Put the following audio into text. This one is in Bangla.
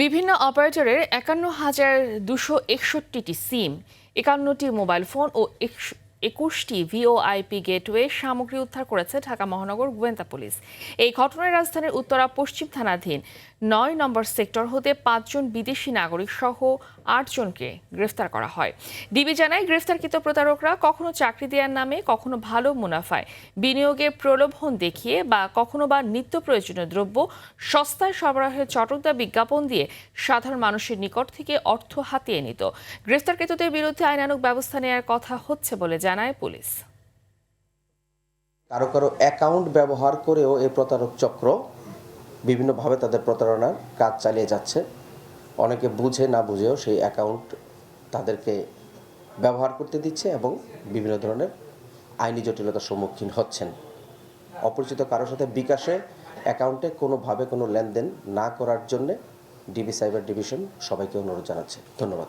বিভিন্ন অপারেটরের ৫১,২৬১টি সিম, ৫১টি মোবাইল ফোন ও ২১টি ভিওআইপি গেটওয়ে সামগ্রী উদ্ধার করেছে ঢাকা মহানগর গোয়েন্দা পুলিশ। এই ঘটনায় রাজধানীর উত্তরা পশ্চিম থানাধীন ৯ নম্বর সেক্টর হতে ৫ জন বিদেশি নাগরিক সহ ৮ জনকে গ্রেফতার করা হয়। ডিবি জানায়, গ্রেফতারকৃত প্রতারকরা কখনো চাকরি দেওয়ার নামে, কখনো ভালো মুনাফায় বিনিয়োগের প্রলোভন দেখিয়ে বা কখনো বা নিত্য প্রয়োজনীয় দ্রব্য সস্তায় সরবরাহের চটকদার বিজ্ঞাপন দিয়ে সাধারণ মানুষের নিকট থেকে অর্থ হাতিয়ে নিত। গ্রেফতারকৃতদের বিরুদ্ধে আইনানুগ ব্যবস্থা নেওয়ার কথা হচ্ছে বলে জানায় পুলিশ। কারো কারো অ্যাকাউন্ট ব্যবহার করেও এই প্রতারক চক্র বিভিন্নভাবে তাদের প্রতারণার কাজ চালিয়ে যাচ্ছে। অনেকে বুঝে না বুঝেও সেই অ্যাকাউন্ট তাদেরকে ব্যবহার করতে দিচ্ছে এবং বিভিন্ন ধরনের আইনি জটিলতার সম্মুখীন হচ্ছেন। অপরিচিত কারোর সাথে বিকাশে অ্যাকাউন্টে কোনোভাবে কোনো লেনদেন না করার জন্যে ডিবি সাইবার ডিভিশন সবাইকে অনুরোধ জানাচ্ছে। ধন্যবাদ।